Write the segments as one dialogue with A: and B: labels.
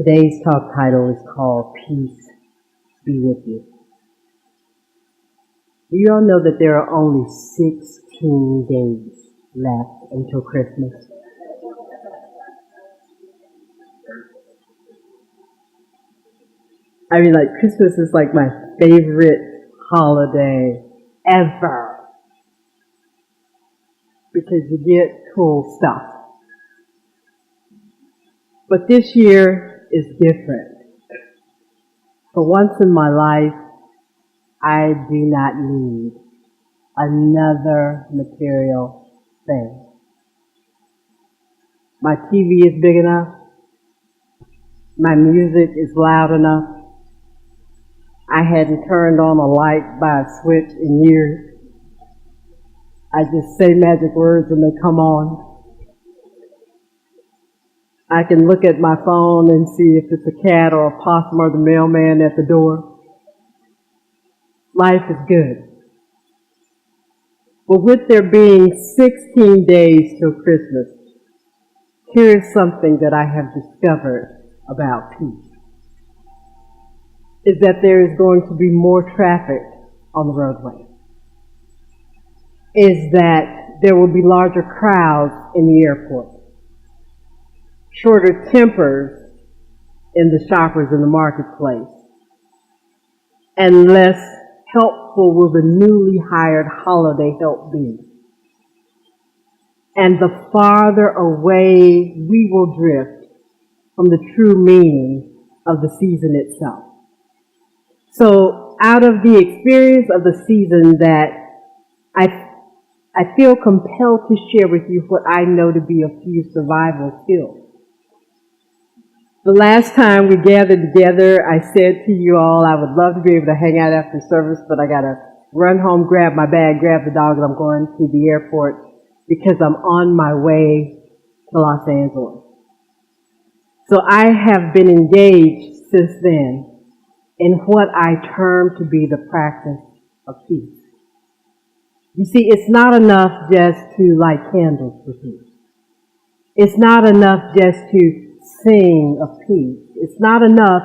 A: Today's talk title is called Peace Be With You. Do you all know that there are only 16 days left until Christmas? I mean, like, Christmas is like my favorite holiday ever because you get cool stuff. But this year is different. For once in my life, I do not need another material thing. My TV is big enough. My music is loud enough. I hadn't turned on a light by a switch in years. I just say magic words and they come on. I can look at my phone and see if it's a cat or a possum or the mailman at the door. Life is good. But with there being 16 days till Christmas, here's something that I have discovered about peace. Is that there is going to be more traffic on the roadway. Is that there will be larger crowds in the airport. Shorter tempers in the shoppers in the marketplace. And less helpful will the newly hired holiday help be. And the farther away we will drift from the true meaning of the season itself. So out of the experience of the season that I feel compelled to share with you what I know to be a few survival skills. The last time we gathered together, I said to you all, I would love to be able to hang out after service, but I gotta run home, grab my bag, grab the dog, and I'm going to the airport because I'm on my way to Los Angeles. So I have been engaged since then in what I term to be the practice of peace. You see, it's not enough just to light candles for peace. It's not enough just to sing of peace. It's not enough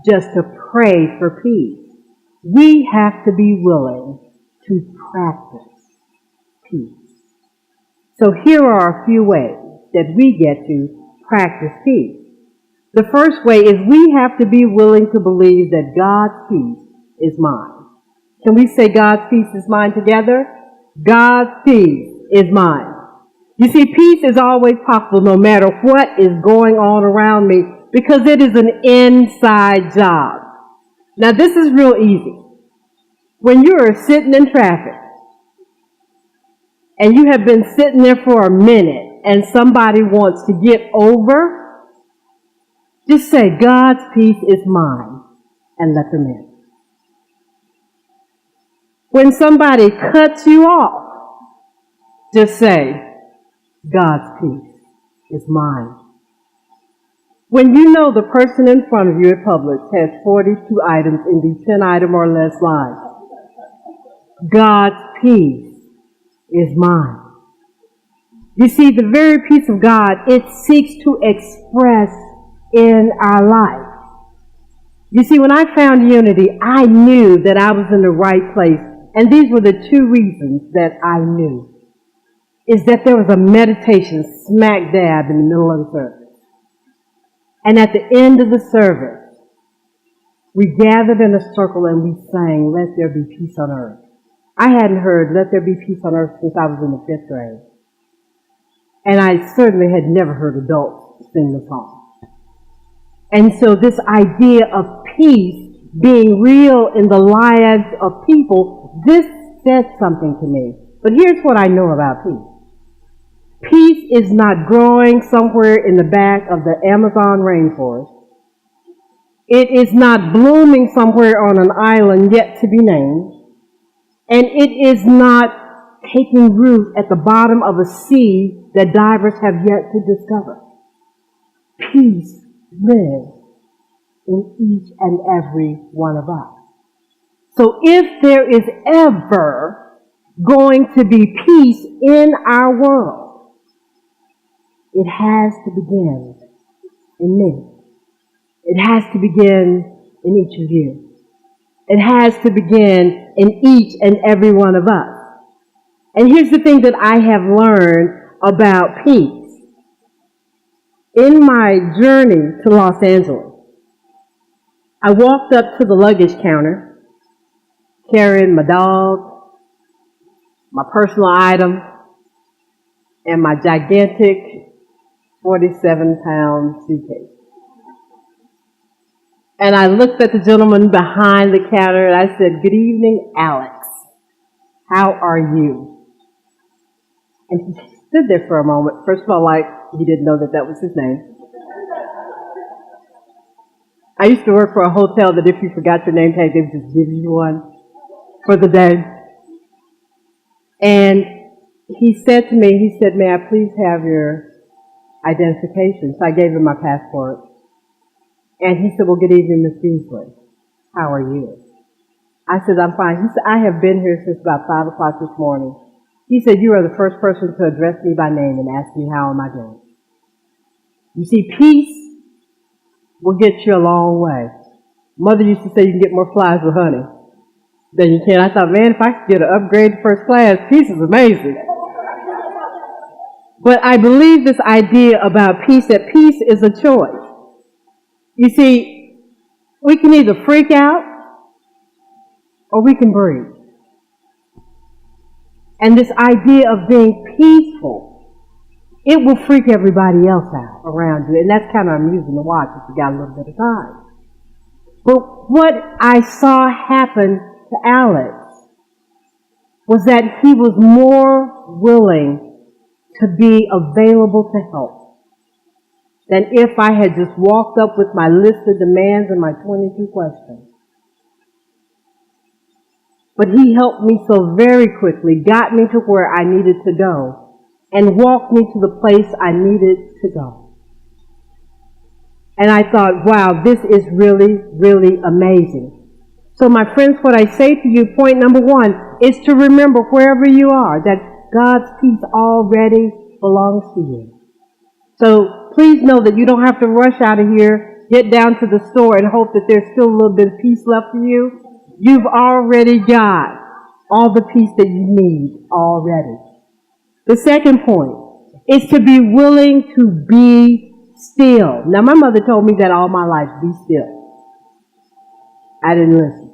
A: just to pray for peace. We have to be willing to practice peace. So here are a few ways that we get to practice peace. The first way is we have to be willing to believe that God's peace is mine. Can we say God's peace is mine together? God's peace is mine. You see, peace is always possible no matter what is going on around me because it is an inside job. Now, this is real easy. When you are sitting in traffic and you have been sitting there for a minute and somebody wants to get over, just say, God's peace is mine, and let them in. When somebody cuts you off, just say, God's peace is mine. When you know the person in front of you at Publix has 42 items in the 10-item or less line, God's peace is mine. You see, the very peace of God, it seeks to express in our life. You see, when I found unity, I knew that I was in the right place. And these were the two reasons that I knew. Is that there was a meditation smack dab in the middle of the service. And at the end of the service, we gathered in a circle and we sang, Let There Be Peace on Earth. I hadn't heard Let There Be Peace on Earth since I was in the 5th grade. And I certainly had never heard adults sing the song. And so this idea of peace being real in the lives of people, this said something to me. But here's what I know about peace. Peace is not growing somewhere in the back of the Amazon rainforest. It is not blooming somewhere on an island yet to be named. And it is not taking root at the bottom of a sea that divers have yet to discover. Peace lives in each and every one of us. So if there is ever going to be peace in our world, it has to begin in me. It has to begin in each of you. It has to begin in each and every one of us. And here's the thing that I have learned about peace. In my journey to Los Angeles, I walked up to the luggage counter, carrying my dog, my personal item, and my gigantic 47-pound suitcase. And I looked at the gentleman behind the counter and I said, "Good evening, Alex. How are you?" And he stood there for a moment. First of all, like he didn't know that was his name. I used to work for a hotel that if you forgot your name tag, they would just give you one for the day. And he said to me, "May I please have your identification?" So I gave him my passport. And he said, "Well, good evening, Miss Beasley. How are you?" I said, "I'm fine." He said, "I have been here since about 5 o'clock this morning." He said, "You are the first person to address me by name and ask me how am I doing." You see, peace will get you a long way. Mother used to say you can get more flies with honey than you can. I thought, man, if I could get an upgrade to first class, peace is amazing. But I believe this idea about peace, that peace is a choice. You see, we can either freak out or we can breathe. And this idea of being peaceful, it will freak everybody else out around you. And that's kind of amusing to watch if you got a little bit of time. But what I saw happen to Alex was that he was more willing to be available to help than if I had just walked up with my list of demands and my 22 questions. But he helped me so very quickly, got me to where I needed to go, and walked me to the place I needed to go. And I thought, wow, this is really, really amazing. So my friends, what I say to you, point number one, is to remember wherever you are, that God's peace already belongs to you. So please know that you don't have to rush out of here, get down to the store and hope that there's still a little bit of peace left for you. You've already got all the peace that you need already. The second point is to be willing to be still. Now, my mother told me that all my life, be still. I didn't listen.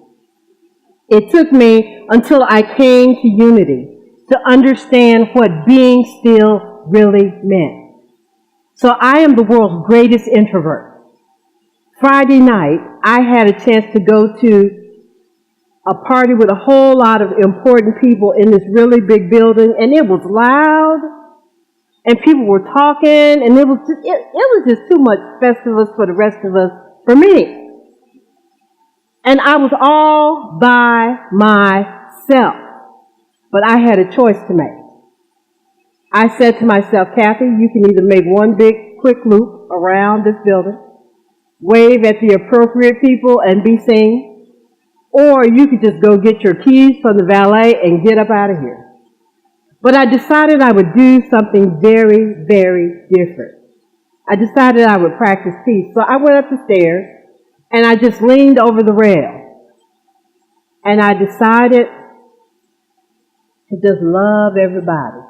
A: It took me until I came to Unity to understand what being still really meant. So I am the world's greatest introvert. Friday night, I had a chance to go to a party with a whole lot of important people in this really big building, and it was loud, and people were talking, and it was just too much Festivus for the rest of us, for me. And I was all by myself, but I had a choice to make. I said to myself, "Kathy, you can either make one big quick loop around this building, wave at the appropriate people and be seen, or you could just go get your keys from the valet and get up out of here." But I decided I would do something very, very different. I decided I would practice peace. So I went up the stairs and I just leaned over the rail. And I decided to just love everybody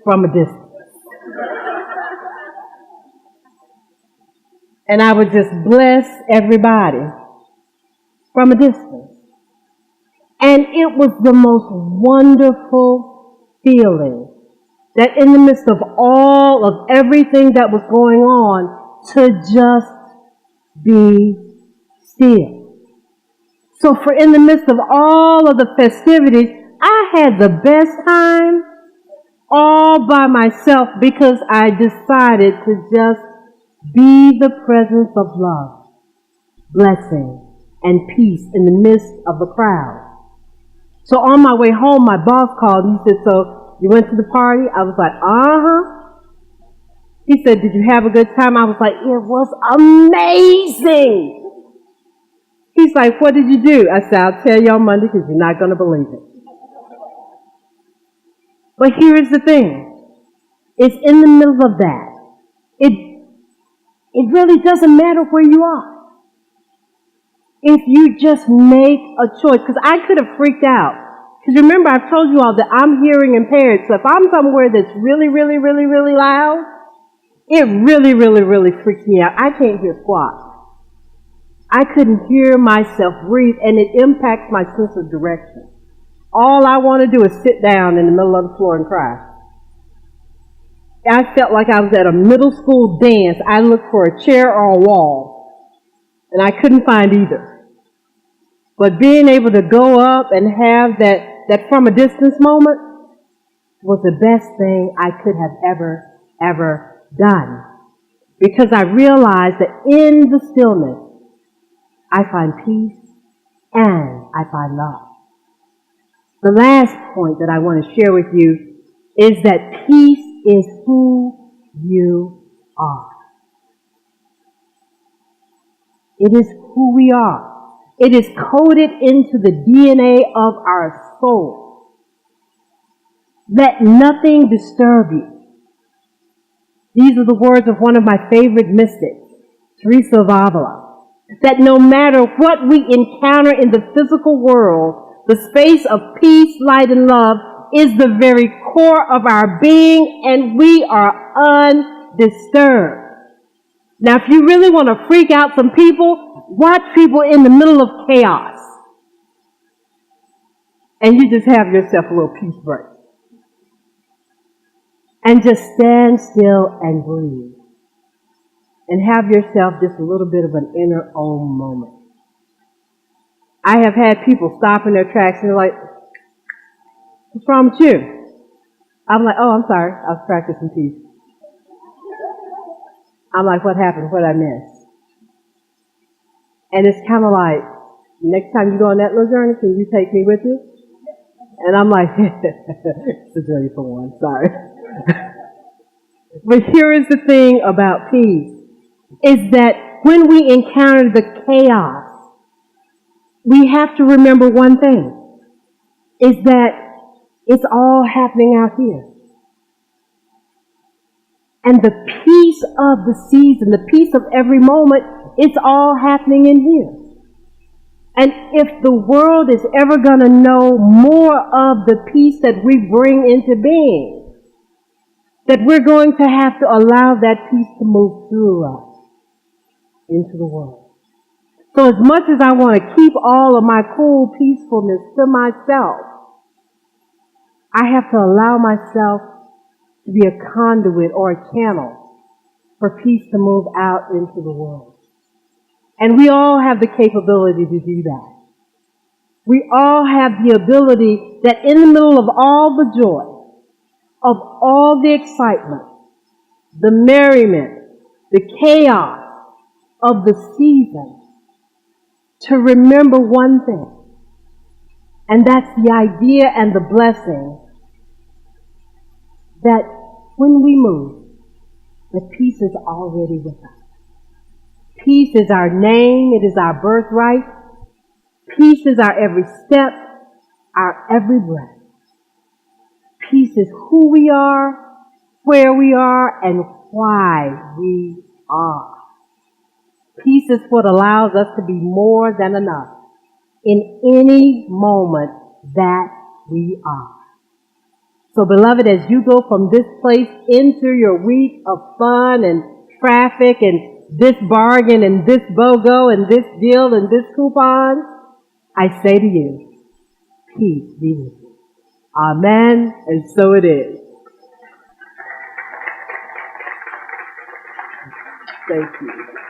A: from a distance. And I would just bless everybody from a distance. And it was the most wonderful feeling that in the midst of all of everything that was going on, to just be still. So for in the midst of all of the festivities, I had the best time all by myself because I decided to just be the presence of love, blessing, and peace in the midst of the crowd. So on my way home, my boss called and he said, "So you went to the party?" I was like, "Uh-huh." He said, "Did you have a good time?" I was like, "It was amazing." He's like, "What did you do?" I said, "I'll tell you on Monday because you're not going to believe it." But here is the thing. It's in the middle of that. It really doesn't matter where you are. If you just make a choice. Because I could have freaked out. Because remember, I've told you all that I'm hearing impaired. So if I'm somewhere that's really, really, really, really loud, it really, really, really freaks me out. I can't hear squat. I couldn't hear myself breathe, and it impacts my sense of direction. All I want to do is sit down in the middle of the floor and cry. I felt like I was at a middle school dance. I looked for a chair or a wall, and I couldn't find either. But being able to go up and have that from a distance moment was the best thing I could have ever done. Because I realized that in the stillness, I find peace and I find love. The last point that I want to share with you is that peace is who you are. It is who we are. It is coded into the DNA of our soul. Let nothing disturb you. These are the words of one of my favorite mystics, Teresa of Avila. That no matter what we encounter in the physical world, the space of peace, light, and love is the very core of our being, and we are undisturbed. Now, if you really want to freak out some people, watch people in the middle of chaos. And you just have yourself a little peace break. And just stand still and breathe. And have yourself just a little bit of an inner Om moment. I have had people stop in their tracks and they're like, "What's wrong with you?" I'm like, "Oh, I'm sorry. I was practicing peace." I'm like, "What happened? What did I miss?" And it's kind of like, "Next time you go on that little journey, can you take me with you?" And I'm like, "It's a journey for one. Sorry." But here is the thing about peace, is that when we encounter the chaos, we have to remember one thing, is that it's all happening out here. And the peace of the season, the peace of every moment, it's all happening in here. And if the world is ever going to know more of the peace that we bring into being, that we're going to have to allow that peace to move through us into the world. So as much as I want to keep all of my cool peacefulness to myself, I have to allow myself to be a conduit or a channel for peace to move out into the world. And we all have the capability to do that. We all have the ability that in the middle of all the joy, of all the excitement, the merriment, the chaos of the season, to remember one thing, and that's the idea and the blessing that when we move, the peace is already with us. Peace is our name, it is our birthright. Peace is our every step, our every breath. Peace is who we are, where we are, and why we are. Peace is what allows us to be more than enough in any moment that we are. So, beloved, as you go from this place into your week of fun and traffic and this bargain and this BOGO and this deal and this coupon, I say to you, peace be with you. Amen, and so it is. Thank you.